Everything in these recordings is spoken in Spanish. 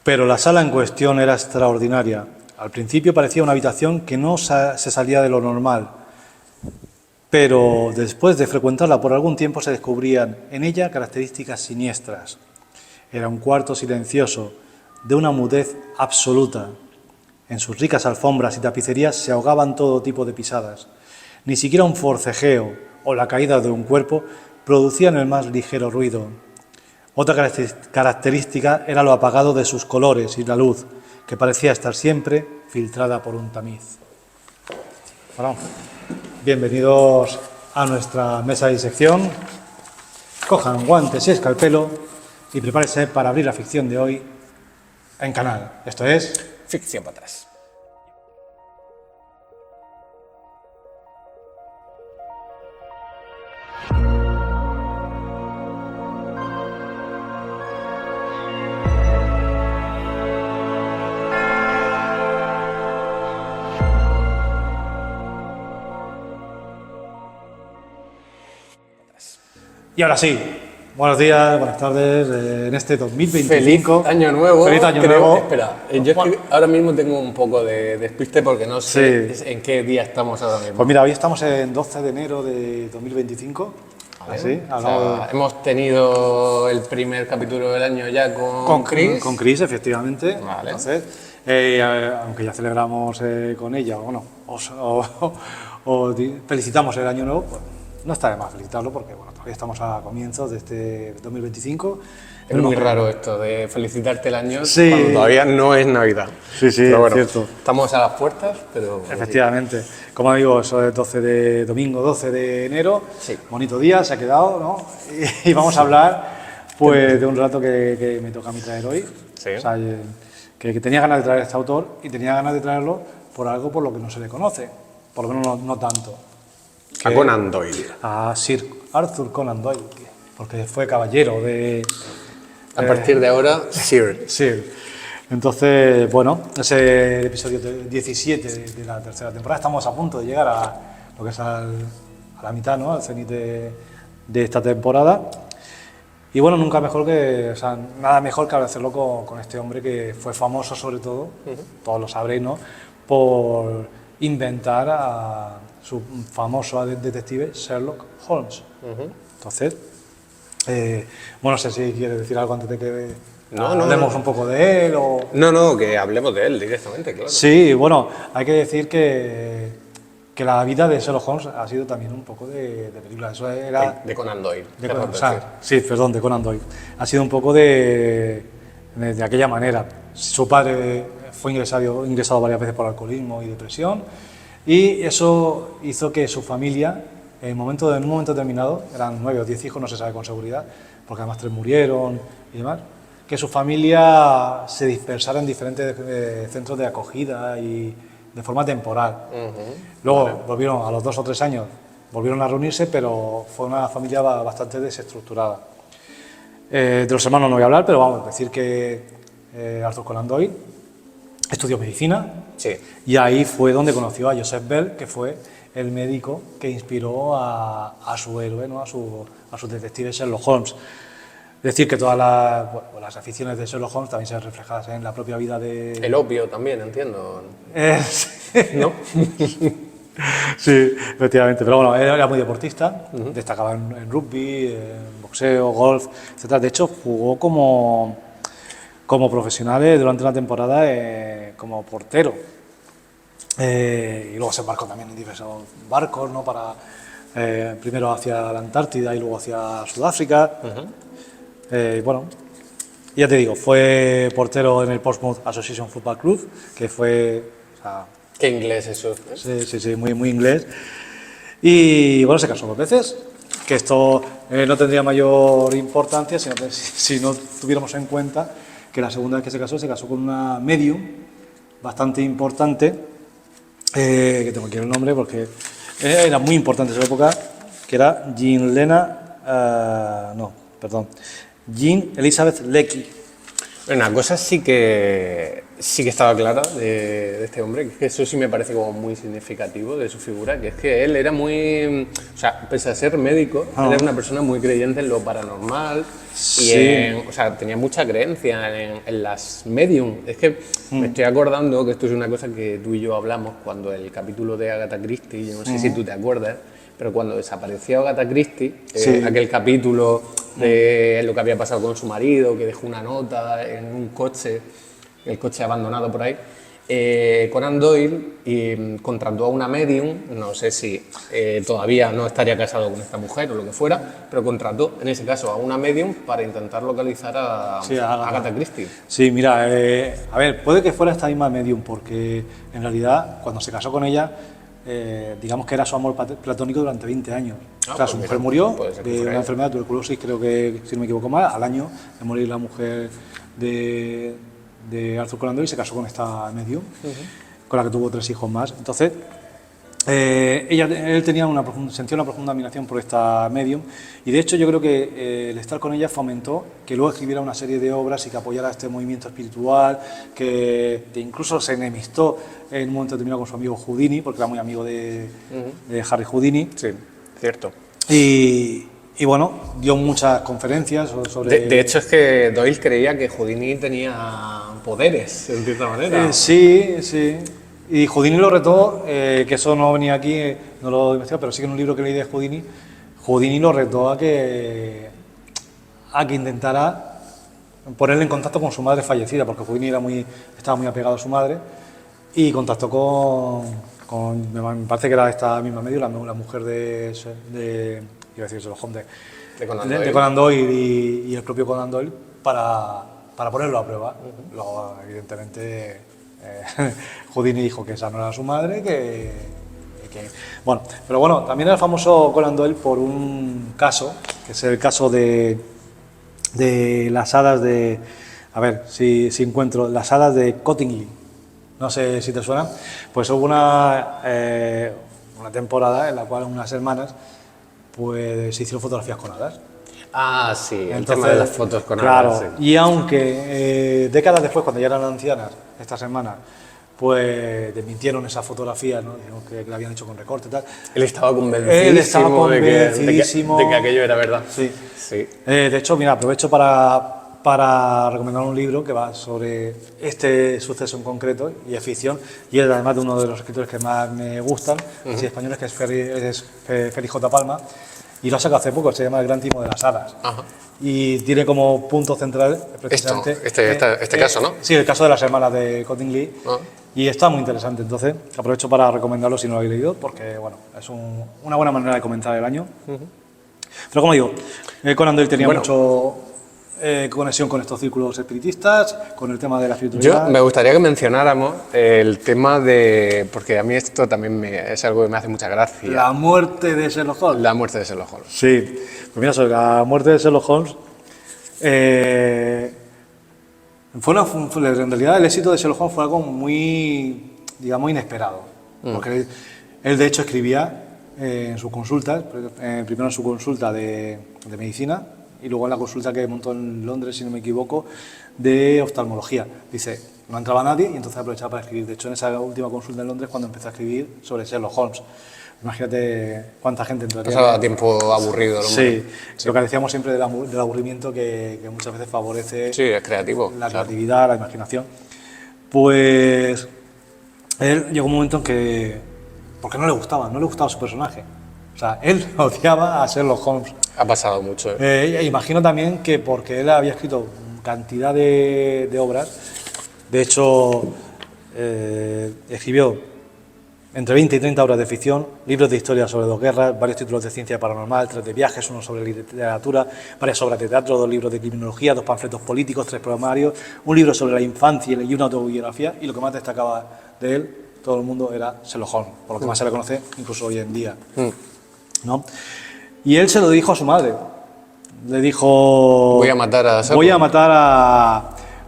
Pero la sala en cuestión era extraordinaria. Al principio parecía una habitación que no se salía de lo normal, pero después de frecuentarla por algún tiempo se descubrían en ella características siniestras. Era un cuarto silencioso, de una mudez absoluta. En sus ricas alfombras y tapicerías se ahogaban todo tipo de pisadas. Ni siquiera un forcejeo o la caída de un cuerpo producían el más ligero ruido. Otra característica era lo apagado de sus colores y la luz, que parecía estar siempre filtrada por un tamiz. Bueno, bienvenidos a nuestra mesa de disección. Cojan guantes y escalpelo y prepárense para abrir la ficción de hoy en Canal. Esto es Ficción para atrás. Y ahora sí, buenos días, buenas tardes, en este 2025. Feliz año nuevo. Feliz año nuevo. Espera, yo es que ahora mismo tengo un poco de despiste porque no sé en qué día estamos ahora mismo. Pues mira, hoy estamos en 12 de enero de 2025. Vale. Así, O sea, hemos tenido el primer capítulo del año ya con Chris. Con Chris, efectivamente. Vale. Entonces, aunque ya celebramos con ella, bueno, felicitamos el año nuevo, pues no está de más felicitarlo porque bueno, todavía estamos a comienzos de este 2025. Es muy raro esto de felicitarte el año Sí. cuando todavía no es Navidad. Sí, sí, pero bueno, cierto. estamos a las puertas, pero... Efectivamente. Como digo, eso es domingo 12 de enero. Sí. Bonito día, se ha quedado, ¿no? Y vamos a hablar pues de un relato que me toca a mí traer hoy. Sí. O sea, que tenía ganas de traer a este autor y tenía ganas de traerlo por algo por lo que no se le conoce. Por lo menos no tanto. A Conan Doyle. A Sir Arthur Conan Doyle, porque fue caballero de... A partir de ahora, Sir. Sir. Entonces, bueno, es el episodio 17 de la tercera temporada. Estamos a punto de llegar a lo que es a la mitad, ¿no? Al cenit de esta temporada. Y bueno, nunca mejor que, o sea, nada mejor que hacerlo con este hombre que fue famoso sobre todo, todos lo sabréis, ¿no? Por inventar a su famoso detective Sherlock Holmes. Entonces, bueno, no sé si quieres decir algo antes de que hablemos un poco de él o... No, que hablemos de él directamente, claro. Sí, bueno, hay que decir que la vida de Sherlock Holmes ha sido también un poco de película. Eso era... De Conan Doyle. De Conan Doyle. Ha sido un poco de aquella manera. Su padre fue ingresado varias veces por alcoholismo y depresión y eso hizo que su familia, en un momento determinado, eran 9 o 10 hijos, no se sabe con seguridad, porque además 3 murieron y demás, que su familia se dispersara en diferentes centros de acogida y de forma temporal. Luego volvieron, a los 2 o 3 años, volvieron a reunirse, pero fue una familia bastante desestructurada. De los hermanos no voy a hablar, pero vamos a decir que Arthur Conan Doyle estudió medicina, Sí. y ahí fue donde conoció a Joseph Bell, que fue el médico que inspiró a su héroe, ¿no? a su detective Sherlock Holmes. Es decir, que todas las aficiones de Sherlock Holmes también se ven reflejadas en la propia vida de... El opio también, entiendo. ¿No? Sí, efectivamente. Pero bueno, él era muy deportista, destacaba en rugby, en boxeo, golf, etc. De hecho, jugó como profesional durante una temporada como portero. Y luego se embarcó también en diversos barcos, ¿no? Primero hacia la Antártida y luego hacia Sudáfrica. Bueno, ya te digo, fue portero en el Portsmouth Association Football Club, que fue... O sea, ¿Qué inglés eso? sí, muy inglés. Y bueno, se casó 2 veces, que esto no tendría mayor importancia si no tuviéramos en cuenta que la segunda vez que se casó con una medium bastante importante, que tengo aquí el nombre porque era muy importante en esa época, que era Jean Elizabeth Lecky. Una cosa sí que sí que estaba clara de este hombre, que eso sí me parece como muy significativo de su figura, que es que él era muy, o sea, pese a ser médico, él era una persona muy creyente en lo paranormal y o sea, tenía mucha creencia en las medium. Es que me estoy acordando que esto es una cosa que tú y yo hablamos cuando el capítulo de Agatha Christie, yo no sé si tú te acuerdas, pero cuando desapareció Agatha Christie, aquel capítulo de lo que había pasado con su marido, que dejó una nota en un coche, el coche abandonado por ahí, Conan Doyle contrató a una medium, no sé si todavía no estaría casado con esta mujer o lo que fuera, pero contrató en ese caso a una medium para intentar localizar a Agatha Christie. Sí, mira, a ver, puede que fuera esta misma medium, porque en realidad cuando se casó con ella, digamos que era su amor platónico durante 20 años. O sea, su mujer murió de una enfermedad de tuberculosis, creo que, si no me equivoco mal, al año de morir la mujer de Arthur Conan Doyle, se casó con esta medium, con la que tuvo 3 hijos más. Entonces, él sentía una profunda admiración por esta medium, y de hecho yo creo que el estar con ella fomentó que luego escribiera una serie de obras y que apoyara este movimiento espiritual, que incluso se enemistó en un momento determinado con su amigo Houdini, porque era muy amigo de Harry Houdini. Sí, cierto. Y bueno, dio muchas conferencias sobre... De hecho, es que Doyle creía que Houdini tenía poderes, en cierta manera. Sí. Y Houdini lo retó, que eso no venía aquí, no lo he investigado, pero sí que en un libro que leí de Houdini, Houdini lo retó a que intentara ponerle en contacto con su madre fallecida, porque Houdini estaba muy apegado a su madre, y contactó con me parece que era esta misma medio, la mujer de iba a decir Sherlock Holmes, de Conan Doyle y el propio Conan Doyle, para ponerlo a prueba. Luego, evidentemente, Houdini dijo que esa no era su madre, bueno, pero bueno, también era famoso Conan Doyle por un caso, que es el caso de las hadas de... A ver si encuentro las hadas de Cottingley. No sé si te suena. Pues hubo una temporada en la cual unas hermanas pues se hicieron fotografías con hadas. Ah, sí, el tema de las fotos con hadas. Claro, sí. Y aunque décadas después, cuando ya eran ancianas, estas hermanas, pues desmintieron esa fotografía, ¿no? Dijeron que la habían hecho con recorte y tal. Él estaba convencidísimo, de que aquello era verdad. Sí. De hecho, mira, aprovecho para recomendar un libro que va sobre este suceso en concreto, y es ficción, y es además de uno de los escritores que más me gustan, así españoles, que es Félix J. Palma, y lo ha sacado hace poco, se llama El gran timo de las hadas. Y tiene como punto central precisamente este caso, ¿no? Sí, el caso de las hermanas de Cottingley. Y está muy interesante, entonces aprovecho para recomendarlo si no lo habéis leído, porque bueno, es una buena manera de comenzar el año. Pero como digo, Conan Doyle tenía mucho conexión con estos círculos espiritistas, con el tema de la espiritualidad. Yo me gustaría que mencionáramos el tema de... porque a mí esto también es algo que me hace mucha gracia. La muerte de Sherlock Holmes. La muerte de Sherlock Holmes. Sí, pues mira, sobre la muerte de Sherlock Holmes, en realidad el éxito de Sherlock Holmes fue algo muy, digamos, inesperado. Porque él de hecho escribía en sus consultas, primero en su consulta de medicina, y luego en la consulta que montó en Londres, si no me equivoco, de oftalmología. Dice, no entraba nadie y entonces aprovechaba para escribir. De hecho, en esa última consulta en Londres, cuando empezó a escribir sobre Sherlock Holmes. Imagínate cuánta gente entraría. Pasaba tiempo aburrido. Sí, lo que decíamos siempre del aburrimiento, que muchas veces favorece es creativo, la creatividad, la imaginación. Pues él llegó un momento en que, porque no le gustaba su personaje. O sea, él odiaba a Sherlock Holmes. Ha pasado mucho. Imagino también que porque él había escrito cantidad de obras, de hecho escribió entre 20 y 30 obras de ficción, libros de historia sobre 2 guerras, varios títulos de ciencia paranormal, 3 de viajes, 1 sobre literatura, varias obras de teatro, 2 libros de criminología, 2 panfletos políticos, 3 programarios, un libro sobre la infancia y una autobiografía, y lo que más destacaba de él, todo el mundo, era Sherlock Holmes, por lo que más se le conoce incluso hoy en día, ¿no? Y él se lo dijo a su madre. Le dijo... Voy a matar a Sherlock. Voy a matar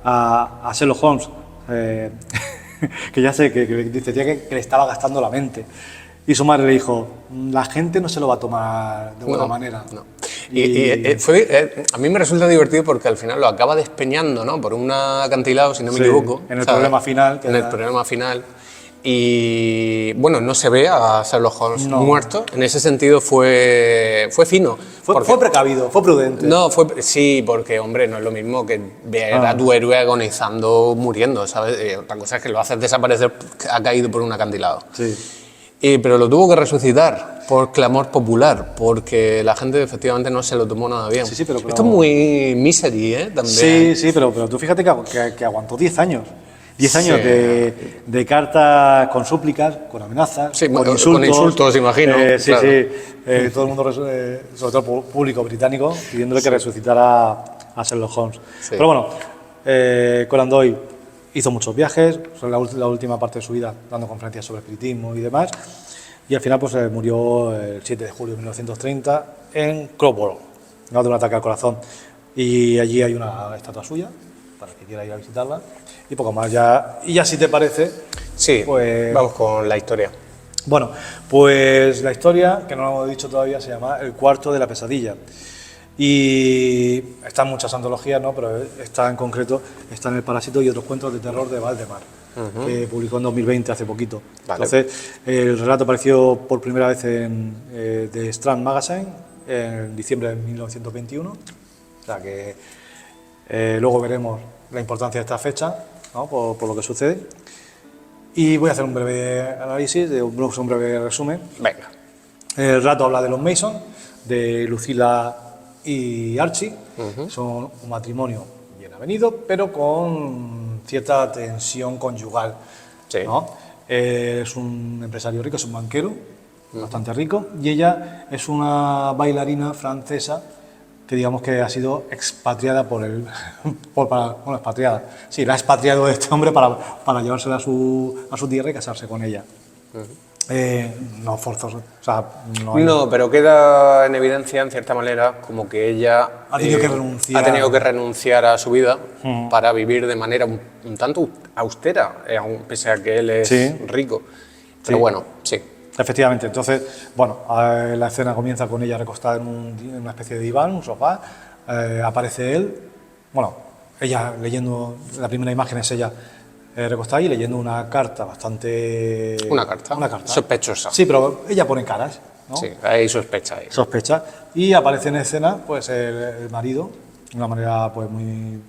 a Sherlock Holmes. Que ya sé, que decía que le estaba gastando la mente. Y su madre le dijo, la gente no se lo va a tomar de buena manera. No. A mí me resulta divertido porque al final lo acaba despeñando, ¿no? Por un acantilado, si no me equivoco. En el problema final. En el problema final. Y bueno, no se ve a Sherlock Holmes muerto. En ese sentido fue fino. Fue precavido, fue prudente. No, sí, porque, hombre, no es lo mismo que ver a tu héroe agonizando, muriendo, ¿sabes? Otra cosa es que lo haces desaparecer, ha caído por un acantilado. Sí. Pero lo tuvo que resucitar por clamor popular, porque la gente efectivamente no se lo tomó nada bien. Sí, pero esto es muy Misery, ¿eh? Sí, También. pero tú fíjate que aguantó 10 años. 10 años de cartas con súplicas, con amenazas, Sí, con insultos, imagino. Sí, claro. todo el mundo, sobre todo el público británico, pidiéndole que resucitara a Sherlock Holmes. Sí. Pero bueno, Conan Doyle hizo muchos viajes, sobre la última parte de su vida dando conferencias sobre espiritismo y demás, y al final pues murió el 7 de julio de 1930 en Crowborough, de un ataque al corazón. Y allí hay una estatua suya, para que quiera ir a visitarla, y poco más. Y ya si te parece, Sí, pues vamos con la historia. bueno, pues la historia, que no lo hemos dicho todavía, se llama El cuarto de la pesadilla. Y están muchas antologías, ¿no? Pero esta en concreto está en El Parásito y otros cuentos de terror de Valdemar, que publicó en 2020, hace poquito. Vale. Entonces, el relato apareció por primera vez en The Strand Magazine en diciembre de 1921. O sea que luego veremos la importancia de esta fecha, ¿no? por lo que sucede. Y voy a hacer un breve análisis, un breve resumen. Venga. El relato habla de los Mason, de Lucila y Archie. Son un matrimonio bien avenido, pero con cierta tensión conyugal, Sí. ¿no? Es un empresario rico, es un banquero, bastante rico, y ella es una bailarina francesa que digamos que ha sido expatriada expatriada. Sí, la ha expatriado este hombre para llevársela a su tierra y casarse con ella. No forzoso, o sea, No, pero queda en evidencia, en cierta manera, como que ella Ha tenido que renunciar. ha tenido que renunciar a su vida para vivir de manera un tanto austera, pese a que él es rico. Pero bueno, sí. Efectivamente, entonces, bueno, la escena comienza con ella recostada en una especie de diván, un sofá, aparece él, bueno, ella leyendo, la primera imagen es ella recostada y leyendo una carta bastante... Una carta sospechosa. Sí, pero ella pone caras, ¿no? Sí, hay sospecha ahí. Sospecha, y aparece en escena pues el marido, de una manera pues muy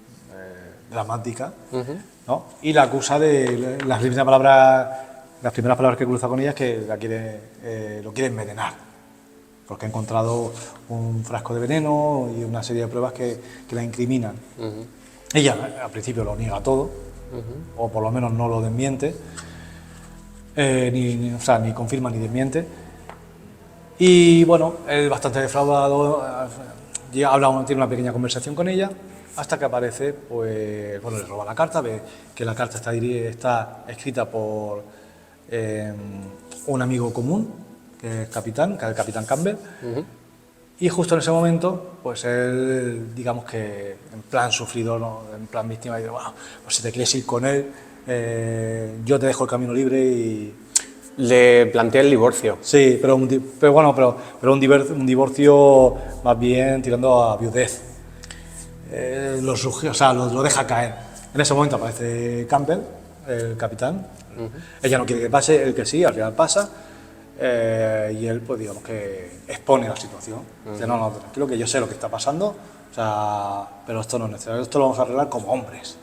dramática, ¿no? Y la acusa de las primeras palabras que cruza con ella es que lo quiere envenenar, porque ha encontrado un frasco de veneno y una serie de pruebas que la incriminan. Ella al principio lo niega todo, o por lo menos no lo desmiente, ni confirma ni desmiente. Y bueno, él bastante defraudado, tiene una pequeña conversación con ella, hasta que aparece, pues, bueno, le roba la carta, ve que la carta está escrita por un amigo común, que es el capitán Campbell, y justo en ese momento, pues él, digamos que en plan sufridor, ¿no? En plan víctima, dice, bueno, pues si te quieres ir con él, yo te dejo el camino libre y... Le plantea el divorcio. Sí, pero un divorcio más bien tirando a viudez. Lo deja caer. En ese momento aparece Campbell, el capitán. Ella no quiere que pase, él que sí, al final pasa. Y él, pues digamos que expone la situación. Dice, no, tranquilo, que yo sé lo que está pasando, pero esto no es necesario, esto lo vamos a arreglar como hombres.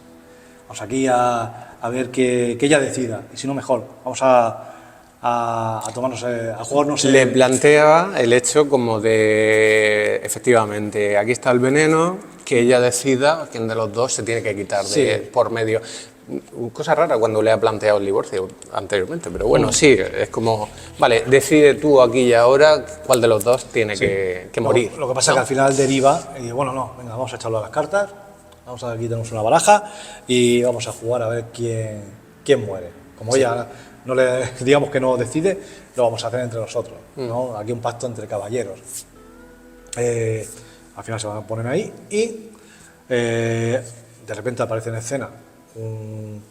Vamos aquí a ver que ella decida, y si no, mejor. Vamos a tomarnos, a jugarnos. Le plantea el hecho como de, efectivamente, aquí está el veneno, que ella decida quién de los dos se tiene que quitar por medio. Cosa rara cuando le ha planteado el divorcio anteriormente, pero bueno, sí, es como, vale, decide tú aquí y ahora cuál de los dos tiene que morir. Lo que pasa es que al final deriva, y bueno, venga, vamos a echarlo a las cartas, vamos a quitarnos una baraja y vamos a jugar a ver quién muere. Como ella digamos que no decide, lo vamos a hacer entre nosotros, ¿no? Aquí un pacto entre caballeros. Al final se van a poner ahí y de repente aparece en escena un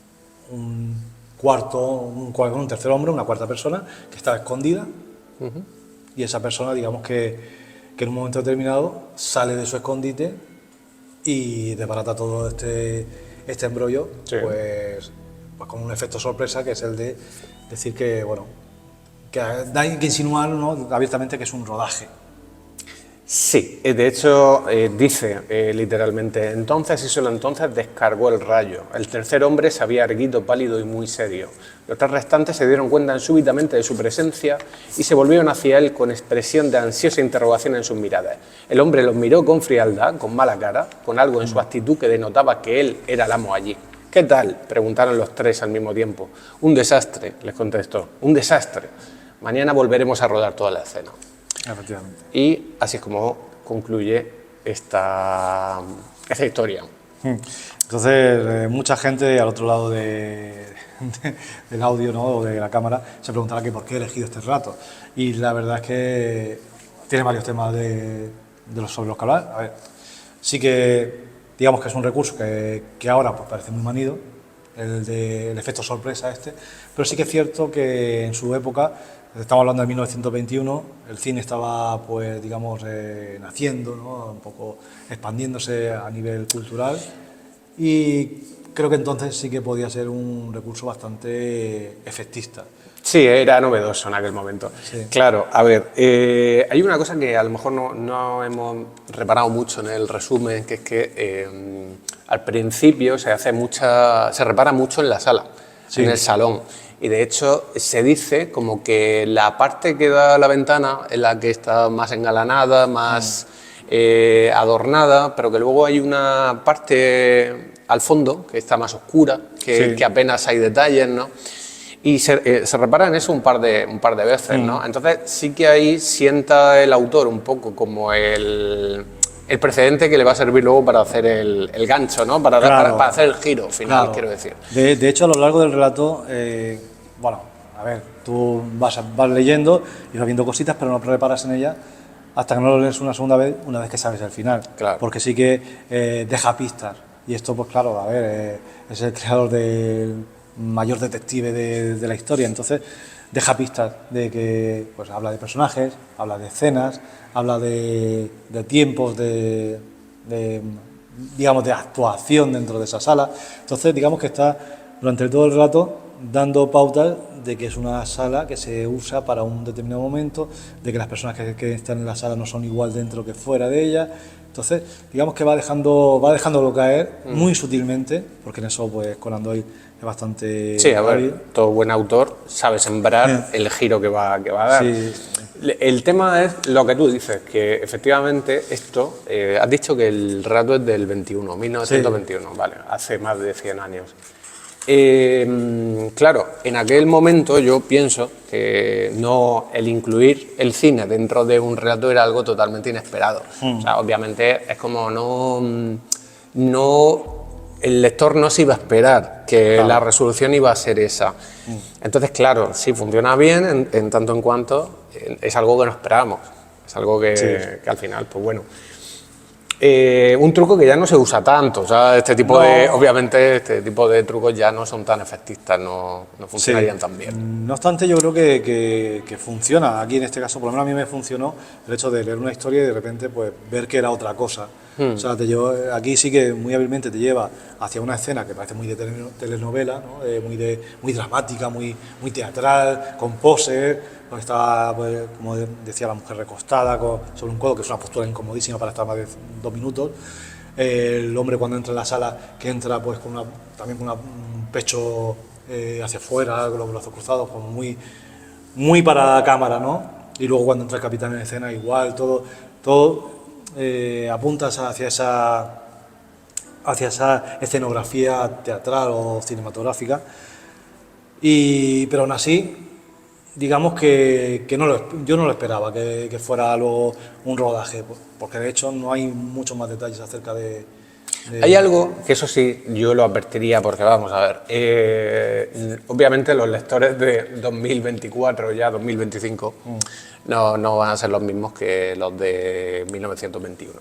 tercer hombre, una cuarta persona que estaba escondida, y esa persona, digamos que que en un momento determinado sale de su escondite y desbarata todo este embrollo, Sí. pues con un efecto sorpresa, que es el de decir que, bueno, que hay que insinuar, ¿no?, abiertamente que es un rodaje. Sí, de hecho dice literalmente, entonces y solo entonces descargó el rayo. El tercer hombre se había erguido pálido y muy serio. Los tres restantes se dieron cuenta súbitamente de su presencia y se volvieron hacia él con expresión de ansiosa interrogación en sus miradas. El hombre los miró con frialdad, con mala cara, con algo en su actitud que denotaba que él era el amo allí. ¿Qué tal?, preguntaron los tres al mismo tiempo. Un desastre, les contestó, un desastre. Mañana volveremos a rodar toda la escena. Efectivamente. Y así es como concluye esta historia. Entonces, mucha gente al otro lado del audio, ¿no?, o de la cámara, se preguntará que por qué he elegido este relato. Y la verdad es que tiene varios temas sobre los que hablar. A ver, sí que digamos que es un recurso que ahora pues, parece muy manido, el efecto sorpresa pero sí que es cierto que en su época, estamos hablando de 1921, el cine estaba, pues, digamos, naciendo, ¿no?, un poco expandiéndose a nivel cultural, y creo que entonces sí que podía ser un recurso bastante efectista. Sí, era novedoso en aquel momento. Sí. Claro, a ver, hay una cosa que a lo mejor no hemos reparado mucho en el resumen, que es que al principio se repara mucho en la sala, Sí. en el salón. Y de hecho se dice como que la parte que da a la ventana es la que está más engalanada, más adornada, pero que luego hay una parte al fondo que está más oscura, Sí. que apenas hay detalles, ¿no? Y se repara en eso un par de veces, ¿no? Entonces sí que ahí sienta el autor un poco como el precedente que le va a servir luego para hacer el gancho, ¿no? Para hacer el giro final, Claro. quiero decir. De hecho, a lo largo del relato, bueno, a ver, tú vas leyendo y vas viendo cositas, pero no reparas en ellas hasta que no lo lees una segunda vez, una vez que sabes el final. Claro. Porque sí que deja pistas. Y esto, pues claro, a ver, es el creador del mayor detective de la historia. Entonces, deja pistas de que, pues, habla de personajes, habla de escenas, habla de tiempos, digamos, de actuación dentro de esa sala. Entonces, digamos que está durante todo el rato dando pautas de que es una sala que se usa para un determinado momento, de que las personas que están en la sala no son igual dentro que fuera de ella. Entonces, digamos que va dejándolo caer muy sutilmente, porque en eso, pues, Conan Doyle es bastante Sí, a ver, hábil. todo buen autor sabe sembrar el giro que va a dar. Sí. El tema es lo que tú dices, que efectivamente esto, has dicho que el relato es del 21, 1921, vale, hace más de 100 años. Claro, en aquel momento yo pienso que el incluir el cine dentro de un relato era algo totalmente inesperado. O sea, obviamente es como el lector no se iba a esperar que la resolución iba a ser esa. Entonces, claro, sí funciona bien en tanto en cuanto es algo que no esperábamos. Es algo que al final, pues bueno. Un truco que ya no se usa tanto, o sea, obviamente este tipo de trucos ya no son tan efectistas, no funcionarían tan bien. No obstante, yo creo que funciona. Aquí en este caso, por lo menos a mí me funcionó el hecho de leer una historia y de repente, pues, ver que era otra cosa. O sea, aquí sí que muy hábilmente te lleva hacia una escena que parece muy de telenovela, ¿no? Muy dramática, muy teatral, con poses. Pues estaba, pues, como decía la mujer, recostada sobre un codo, que es una postura incomodísima para estar más de 2 minutos. El hombre, cuando entra en la sala, que entra, pues, también con un pecho hacia afuera, con los brazos cruzados, como muy para la cámara, ¿no? Y luego cuando entra el capitán en escena, igual, todo apunta hacia esa escenografía teatral o cinematográfica. Pero aún así, digamos que yo no lo esperaba, que fuera luego un rodaje, porque de hecho no hay muchos más detalles acerca de... Hay algo que eso sí yo lo advertiría, porque vamos a ver, obviamente los lectores de 2024, ya 2025, no van a ser los mismos que los de 1921.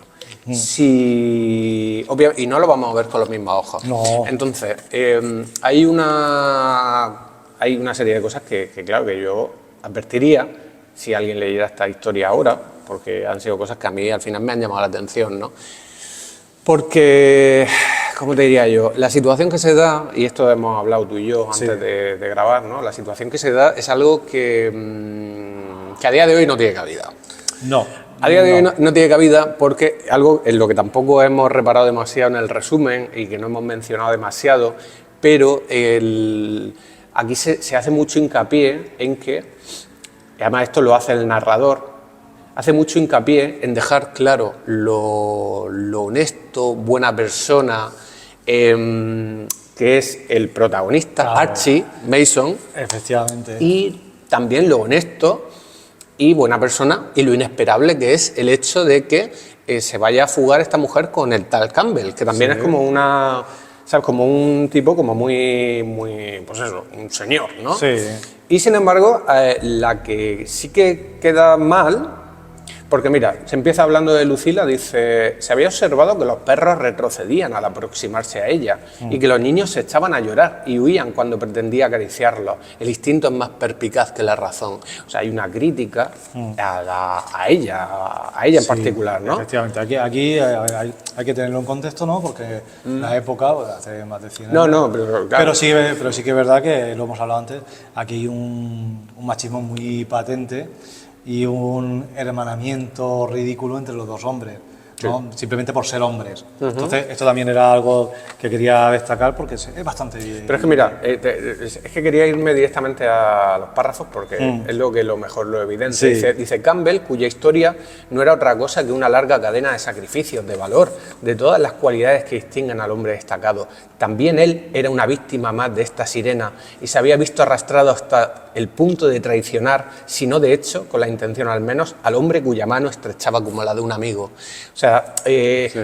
Y no lo vamos a ver con los mismos ojos. No. Entonces, hay una serie de cosas que claro, que yo advertiría si alguien leyera esta historia ahora, porque han sido cosas que a mí al final me han llamado la atención, ¿no? Porque, ¿cómo te diría yo? La situación que se da, y esto hemos hablado tú y yo antes de grabar, ¿no? La situación que se da es algo que a día de hoy no tiene cabida. No. A día de hoy no tiene cabida porque algo en lo que tampoco hemos reparado demasiado en el resumen y que no hemos mencionado demasiado, pero aquí se hace mucho hincapié en que, y además esto lo hace el narrador, hace mucho hincapié en dejar claro lo honesto, buena persona, que es el protagonista, Claro. Archie Mason, Efectivamente. y también lo honesto y buena persona y lo inesperable que es el hecho de que se vaya a fugar esta mujer con el tal Campbell, que también es como una, ¿sabes? Como un tipo como muy, pues eso, un señor, ¿no? Sí. Y sin embargo, la que sí que queda mal, porque mira, se empieza hablando de Lucila, dice, se había observado que los perros retrocedían al aproximarse a ella y que los niños se echaban a llorar y huían cuando pretendía acariciarlos. El instinto es más perspicaz que la razón. O sea, hay una crítica a ella en particular, ¿no? Efectivamente. Aquí hay que tenerlo en contexto, ¿no? Porque la época, pues, hace más de 100 años. No, pero claro. Pero sí que es verdad que, lo hemos hablado antes, aquí hay un machismo muy patente y un hermanamiento ridículo entre los dos hombres, ¿no? Simplemente por ser hombres. Entonces, esto también era algo que quería destacar porque es bastante... Pero es que mira, es que quería irme directamente a los párrafos porque es lo que lo mejor lo evidencia. Sí. Dice Campbell, cuya historia no era otra cosa que una larga cadena de sacrificios, de valor, de todas las cualidades que distinguen al hombre destacado. También él era una víctima más de esta sirena y se había visto arrastrado hasta el punto de traicionar, si no de hecho, con la intención al menos, al hombre cuya mano estrechaba como la de un amigo. O sea,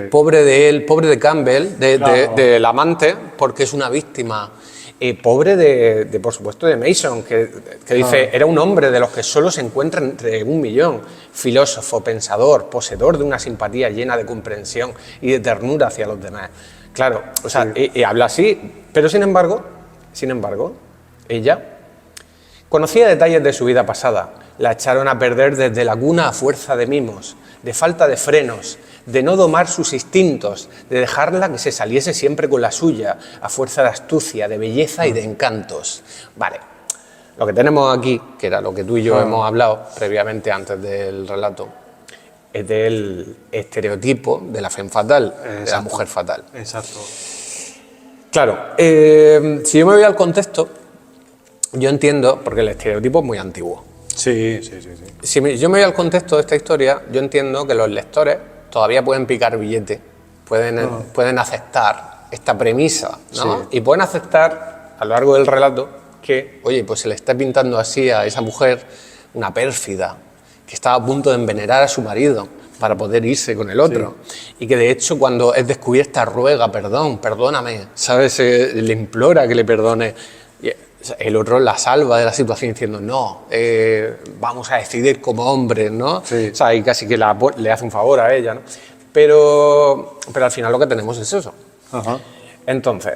pobre de él, pobre de Campbell, del amante, porque es una víctima. Pobre de, por supuesto, de Mason, que dice, era un hombre de los que solo se encuentran entre 1 millón, filósofo, pensador, poseedor de una simpatía llena de comprensión y de ternura hacia los demás. Claro, o sea, habla así, pero sin embargo, ella conocía detalles de su vida pasada, la echaron a perder desde la cuna a fuerza de mimos, de falta de frenos, de no domar sus instintos, de dejarla que se saliese siempre con la suya, a fuerza de astucia, de belleza y de encantos. Vale, lo que tenemos aquí, que era lo que tú y yo hemos hablado previamente antes del relato, es del estereotipo de la femme fatal, de la mujer fatal. Exacto. Claro, si yo me voy al contexto, yo entiendo, porque el estereotipo es muy antiguo. Sí. Si yo me voy al contexto de esta historia, yo entiendo que los lectores todavía pueden picar billete, pueden aceptar esta premisa, ¿no? Sí. Y pueden aceptar a lo largo del relato que, oye, pues se le está pintando así a esa mujer una pérfida, que estaba a punto de envenenar a su marido para poder irse con el otro. Sí. Y que de hecho cuando es descubierta ruega perdón, perdóname, ¿sabes? Le implora que le perdone. Y el otro la salva de la situación diciendo, no, vamos a decidir como hombres, ¿no? Sí. O sea, y casi que le hace un favor a ella, ¿no? Pero al final lo que tenemos es eso. Ajá. Entonces,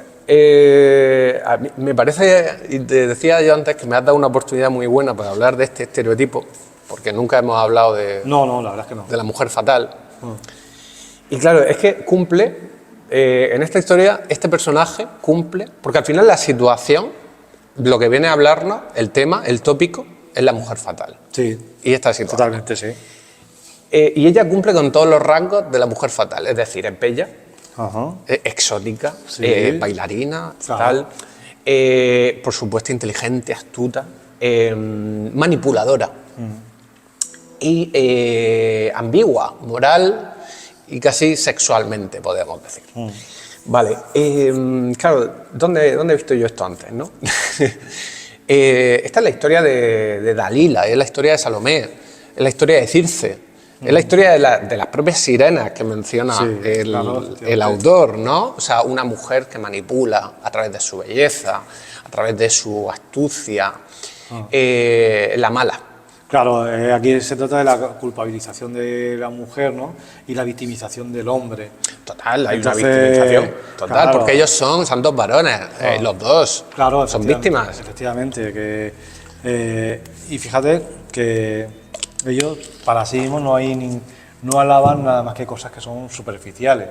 a mí me parece, y te decía yo antes, que me has dado una oportunidad muy buena para hablar de este estereotipo, porque nunca hemos hablado de, No, la verdad es que no. de la mujer fatal. Y claro, es que cumple, en esta historia, este personaje cumple, porque al final la situación, lo que viene a hablarnos, el tema, el tópico, es la mujer fatal. Sí. Y esta situación. Totalmente, sí. Y ella cumple con todos los rasgos de la mujer fatal, es decir, es bella, Ajá. exótica, Sí. bailarina, Claro. tal, por supuesto inteligente, astuta, manipuladora y ambigua, moral y casi sexualmente, podemos decir. Vale, claro, ¿dónde he visto yo esto antes, no? Esta es la historia de Dalila, es la historia de Salomé, es la historia de Circe, es la historia de las propias sirenas que menciona el autor, ¿no? O sea, una mujer que manipula a través de su belleza, a través de su astucia, la mala. Claro, aquí se trata de la culpabilización de la mujer, ¿no? Y la victimización del hombre. Total, hay Entonces, una victimización total, claro. porque ellos son dos varones, los dos, Claro, son efectivamente, víctimas. Efectivamente, y fíjate que ellos para sí mismos no alaban nada más que cosas que son superficiales.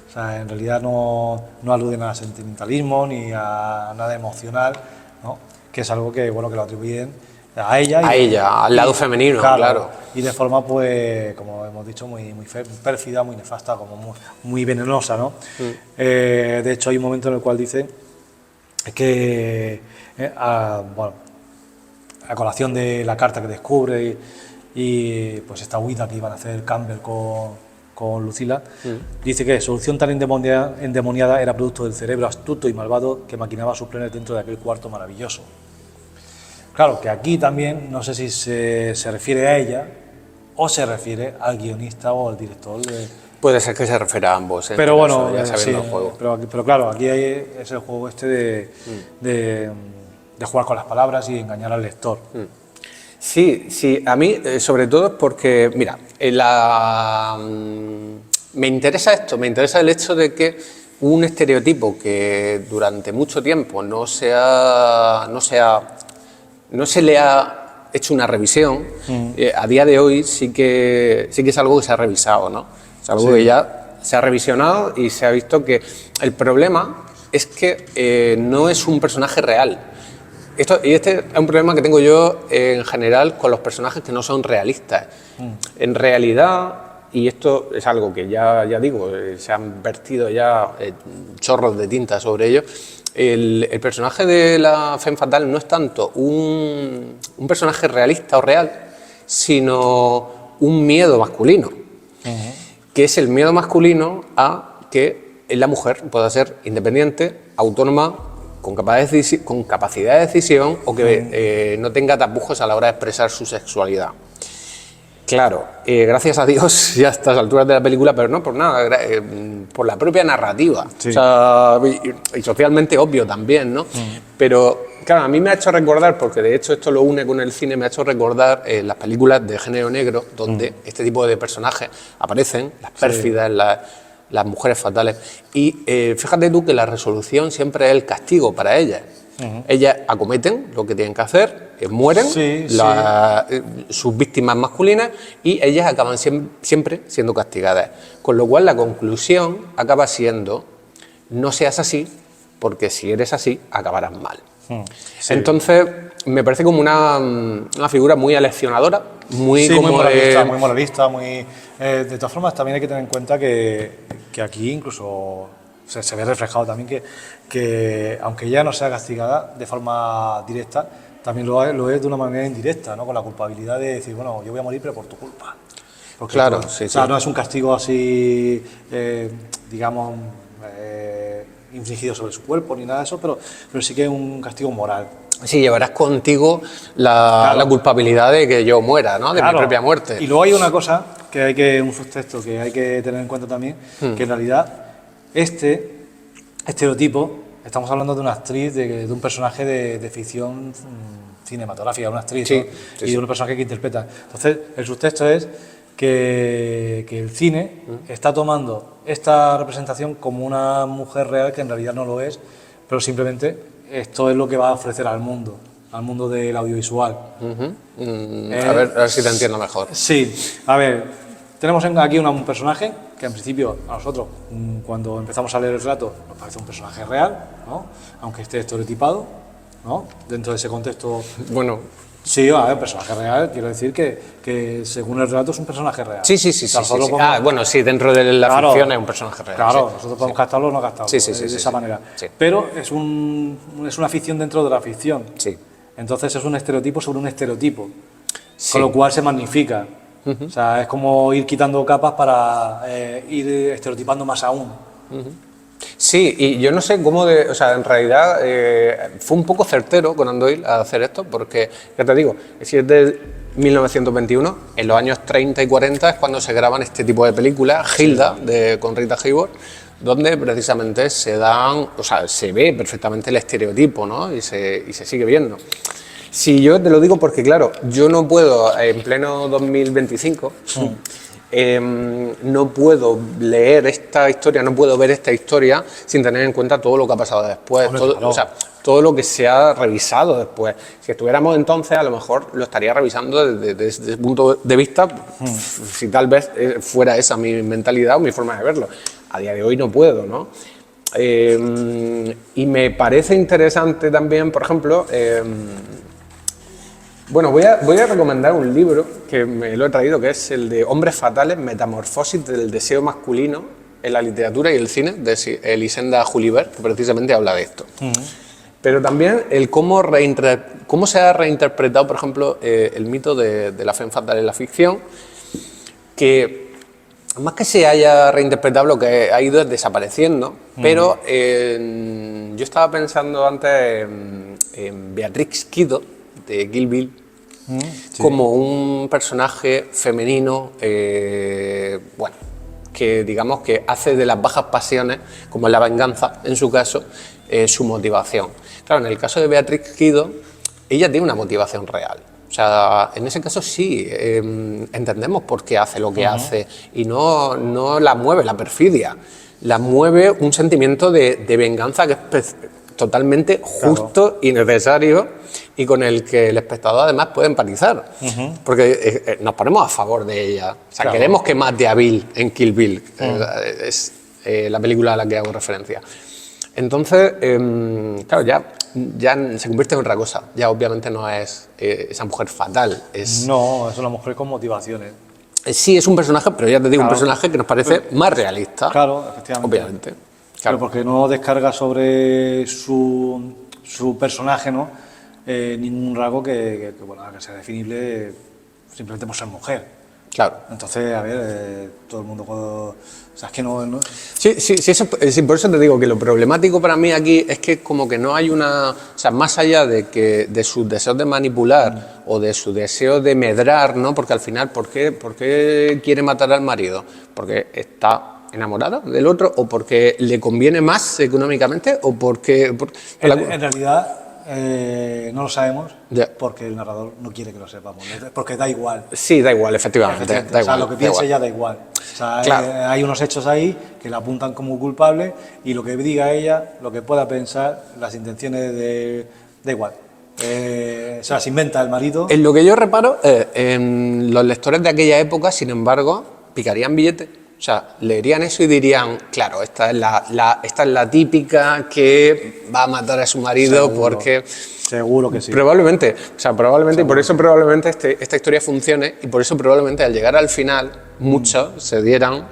O sea, en realidad no aluden a sentimentalismo ni a nada emocional, ¿no? Que es algo que, bueno, que lo atribuyen a ella. A ella, al lado femenino, claro. Y de forma, pues, como hemos dicho, muy pérfida, muy nefasta, como muy venenosa, ¿no? De hecho, hay un momento en el cual dice que, bueno, a colación de la carta que descubre y pues esta huida que iban a hacer Campbell con Lucila, dice que solución tan endemoniada era producto del cerebro astuto y malvado que maquinaba sus planes dentro de aquel cuarto maravilloso. Claro, que aquí también, no sé si se refiere a ella o se refiere al guionista o al director. Puede ser que se refiera a ambos, pero bueno, ya sabiendo sí, el juego. Pero claro, aquí es el juego este de jugar con las palabras y engañar al lector. Sí, a mí sobre todo es porque, mira, me interesa esto, me interesa el hecho de que un estereotipo que durante mucho tiempo no se le ha hecho una revisión, a día de hoy sí que es algo que se ha revisado, ¿no? Es algo que ya se ha revisionado y se ha visto que el problema es que no es un personaje real. Este es un problema que tengo yo en general con los personajes que no son realistas. En realidad, y esto es algo que ya digo, se han vertido ya chorros de tinta sobre ello, el personaje de la Femme Fatale no es tanto un personaje realista o real, sino un miedo masculino, que es el miedo masculino a que la mujer pueda ser independiente, autónoma, con capacidad de decisión o que no tenga tapujos a la hora de expresar su sexualidad. Claro, gracias a Dios ya a estas alturas de la película, pero no por nada, por la propia narrativa, sí. O sea, y socialmente obvio también, ¿no? Pero claro, a mí me ha hecho recordar, porque de hecho esto lo une con el cine, me ha hecho recordar las películas de género negro, donde este tipo de personajes aparecen, las pérfidas, las mujeres fatales, y fíjate tú que la resolución siempre es el castigo para ellas. Ellas acometen lo que tienen que hacer, mueren sus víctimas masculinas y ellas acaban siempre siendo castigadas. Con lo cual la conclusión acaba siendo: no seas así, porque si eres así acabarás mal. Entonces me parece como una figura muy aleccionadora, muy moralista, de todas formas también hay que tener en cuenta que aquí incluso se ve reflejado también que aunque ella no sea castigada de forma directa, también lo es de una manera indirecta, ¿no? Con la culpabilidad de decir, bueno, yo voy a morir pero por tu culpa. Porque claro, no es un castigo así, digamos, infligido sobre su cuerpo ni nada de eso, pero sí que es un castigo moral. Sí, llevarás contigo la culpabilidad de que yo muera, ¿no? De mi propia muerte. Y luego hay una cosa un subtexto que hay que tener en cuenta también, que en realidad este estereotipo, estamos hablando de una actriz, de un personaje de ficción cinematográfica, una actriz, ¿no? Y de un personaje que interpreta. Entonces, el subtexto es que el cine está tomando esta representación como una mujer real que en realidad no lo es, pero simplemente esto es lo que va a ofrecer al mundo del audiovisual. A ver si te entiendo mejor. Sí, a ver, tenemos aquí un personaje que en principio a nosotros, cuando empezamos a leer el relato, nos parece un personaje real, ¿no? Aunque esté estereotipado, ¿no? Dentro de ese contexto. Bueno. Sí, a ver, un personaje real, quiero decir que según el relato es un personaje real. Sí. Bueno, sí, dentro de la ficción es un personaje real. Claro, nosotros podemos captarlo o no captarlo, de esa manera. Sí. Pero es una ficción dentro de la ficción. Sí. Entonces es un estereotipo sobre un estereotipo, con lo cual se magnifica. O sea, es como ir quitando capas para ir estereotipando más aún. Sí, y yo no sé cómo o sea, en realidad fue un poco certero Conan Doyle a hacer esto, porque, ya te digo, si es de 1921, en los años 30 y 40 es cuando se graban este tipo de películas, Hilda, con Rita Hayworth, donde precisamente se ve perfectamente el estereotipo, ¿no? Y se sigue viendo. Sí, yo te lo digo porque, claro, yo no puedo, en pleno 2025, no puedo leer esta historia, no puedo ver esta historia sin tener en cuenta todo lo que ha pasado después, todo todo lo que se ha revisado después. Si estuviéramos entonces, a lo mejor lo estaría revisando desde ese punto de vista, si tal vez fuera esa mi mentalidad o mi forma de verlo. A día de hoy no puedo, ¿no? Y me parece interesante también, por ejemplo, bueno, voy a recomendar un libro que me lo he traído, que es el de Hombres Fatales, Metamorfosis del deseo masculino en la literatura y el cine, de Elisenda Julibert, que precisamente habla de esto. Pero también el cómo se ha reinterpretado, por ejemplo, el mito de la femme fatal en la ficción, que más que se haya reinterpretado, lo que ha ido es desapareciendo, pero yo estaba pensando antes en Beatrix Kiddo, de Kill Bill, como un personaje femenino, bueno, que digamos que hace de las bajas pasiones, como la venganza en su caso, su motivación. Claro, en el caso de Beatrix Kiddo, ella tiene una motivación real. O sea, en ese caso sí, entendemos por qué hace lo que hace y no la mueve la perfidia, la mueve un sentimiento de venganza que es totalmente justo y necesario y con el que el espectador además puede empatizar, porque nos ponemos a favor de ella. O sea, queremos que mate a Bill en Kill Bill, es la película a la que hago referencia. Entonces, claro, ya se convierte en otra cosa. Ya obviamente no es esa mujer fatal. No, es una mujer con motivaciones. Sí, es un personaje, pero ya te digo, un personaje que nos parece más realista. Claro, efectivamente. Obviamente. Claro, porque no descarga sobre su personaje, ¿no? Ningún rasgo que sea definible simplemente por ser mujer. Claro. Entonces, a ver, todo el mundo o sea, es que no... Sí, por eso te digo que lo problemático para mí aquí es que como que no hay una... O sea, más allá de sus deseos de manipular o de su deseo de medrar, ¿no? Porque al final, ¿por qué quiere matar al marido? Porque está enamorada del otro, o porque le conviene más económicamente, o porque... En realidad... no lo sabemos porque el narrador no quiere que lo sepamos, porque da igual. Sí, da igual, efectivamente. Da igual, o sea, lo que piense ella da igual. O sea, claro. Hay unos hechos ahí que la apuntan como culpable y lo que diga ella, lo que pueda pensar, las intenciones da igual. O sea, se inventa el marido. En lo que yo reparo, en los lectores de aquella época, sin embargo, picarían billetes. O sea, leerían eso y dirían, claro, esta es la típica que va a matar a su marido. Seguro, porque... Seguro que sí. Probablemente, y por eso probablemente esta historia funcione, y por eso probablemente al llegar al final muchos se dieran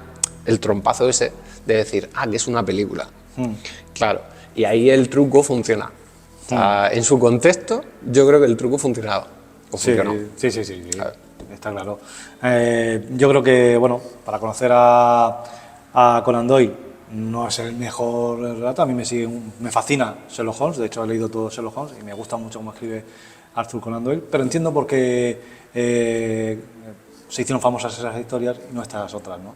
el trompazo ese de decir, que es una película. Claro, y ahí el truco funciona. O sea, en su contexto, yo creo que el truco funcionaba. Sí. Está claro. Yo creo que, bueno, para conocer a Conan Doyle no es el mejor relato. A mí me fascina Sherlock Holmes. De hecho, he leído todo Sherlock Holmes y me gusta mucho cómo escribe Arthur Conan Doyle. Pero entiendo por qué se hicieron famosas esas historias y no estas otras, ¿no?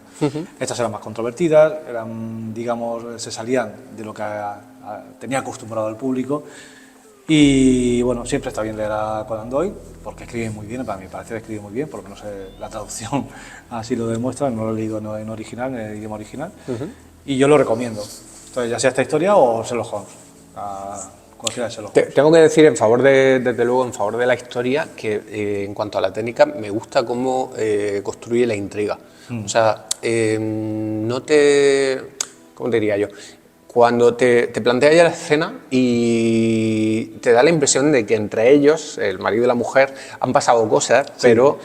Estas eran más controvertidas, digamos, se salían de lo que tenía acostumbrado el público. Y bueno, siempre está bien leer a Conan Doyle porque escribe muy bien, para mi parecer escribe muy bien, porque no sé, la traducción así lo demuestra, no lo he leído en original, en el idioma original, y yo lo recomiendo. Entonces, ya sea esta historia o Sherlock Holmes, cualquiera de Sherlock Holmes. Tengo que decir, desde luego, en favor de la historia, que en cuanto a la técnica, me gusta cómo construye la intriga. O sea, no te... ¿Cómo te diría yo? Cuando te plantea ya la escena y te da la impresión de que entre ellos, el marido y la mujer, han pasado cosas, pero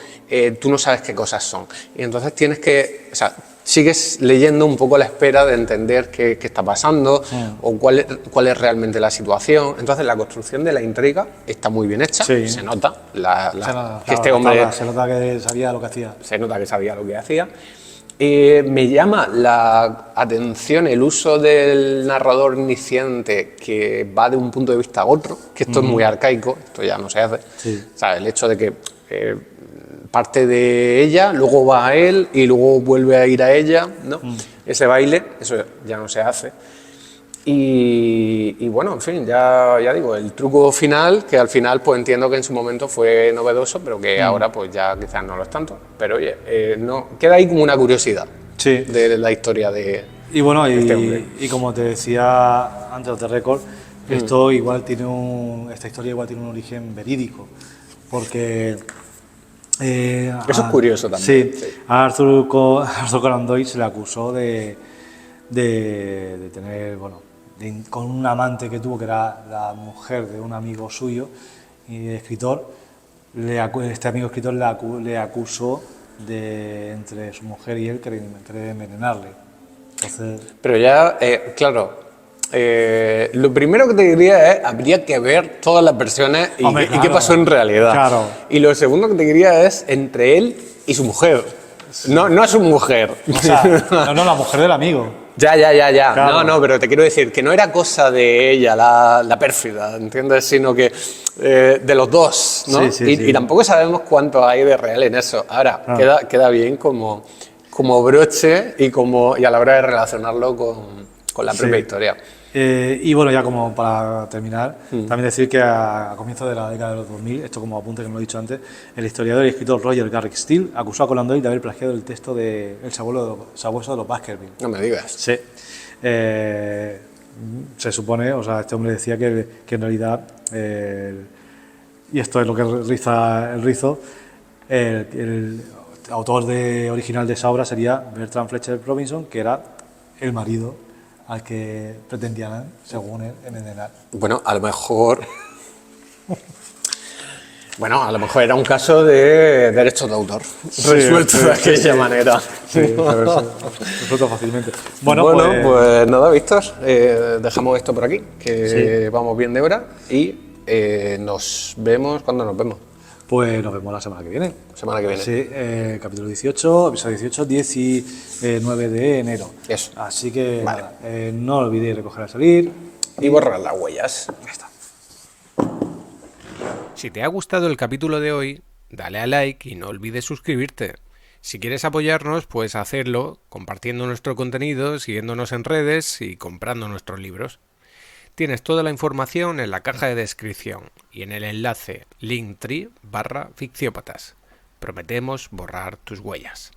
tú no sabes qué cosas son. Y entonces tienes que... O sea, sigues leyendo un poco a la espera de entender qué está pasando o cuál es realmente la situación. Entonces la construcción de la intriga está muy bien hecha, se nota que este hombre... Se nota que sabía lo que hacía. Se nota que sabía lo que hacía. Me llama la atención el uso del narrador omnisciente que va de un punto de vista a otro, que esto es muy arcaico, esto ya no se hace. O sea, el hecho de que parte de ella, luego va a él y luego vuelve a ir a ella, ¿no? Ese baile, eso ya no se hace. Y bueno, en fin, ya digo, el truco final, que al final pues entiendo que en su momento fue novedoso, pero que ahora pues ya quizás no lo es tanto. Pero oye, no, queda ahí como una curiosidad de la historia de y bueno, este hombre. Y como te decía antes de récord, Esto igual tiene esta historia igual tiene un origen verídico, porque Eso es curioso también. Sí, a Arthur Conan Doyle se le acusó de tener, bueno, con un amante que tuvo, que era la mujer de un amigo suyo y escritor. Este amigo escritor le acusó de, entre su mujer y él, querer envenenarle. Entonces, Pero ya, claro, lo primero que te diría es, habría que ver todas las versiones y, Hombre, y qué claro, pasó en realidad. claro. Y lo segundo que te diría es entre él y su mujer. No a su mujer. o sea, no, la mujer del amigo. Ya. Claro. No, pero te quiero decir que no era cosa de ella, la pérfida, ¿entiendes? Sino que de los dos, ¿no? Sí, y sí. tampoco sabemos cuánto hay de real en eso. Ahora, Ah. queda bien como broche y a la hora de relacionarlo con la propia Sí. historia. Y bueno, ya como para terminar, también decir que a comienzos de la década de los 2000, esto como apunte que no lo he dicho antes, el historiador y escritor Roger Garrick Steele acusó a Conan Doyle de haber plagiado el texto de El sabueso de los Baskerville. No me digas. Sí. Se supone, o sea, este hombre decía que en realidad, y esto es lo que riza el rizo, el autor original de esa obra sería Bertrand Fletcher Robinson, que era el marido al que pretendían, según él, envenenar. Bueno, a lo mejor. Bueno, a lo mejor era un caso de derechos de autor. Resuelto de aquella manera. Sí, resuelto fácilmente. Bueno, pues nada, Víctor, dejamos esto por aquí, que Sí. vamos bien de hora y nos vemos. ¿Cuándo nos vemos? Pues nos vemos la semana que viene. Semana que viene. Sí, capítulo 18, episodio 18, 19 de enero. Eso. Así que Vale. nada, no olvidéis recoger al salir. Y borrar las huellas. Ya está. Si te ha gustado el capítulo de hoy, dale a like y no olvides suscribirte. Si quieres apoyarnos, puedes hacerlo compartiendo nuestro contenido, siguiéndonos en redes y comprando nuestros libros. Tienes toda la información en la caja de descripción y en el enlace linktree/ficciópatas. Prometemos borrar tus huellas.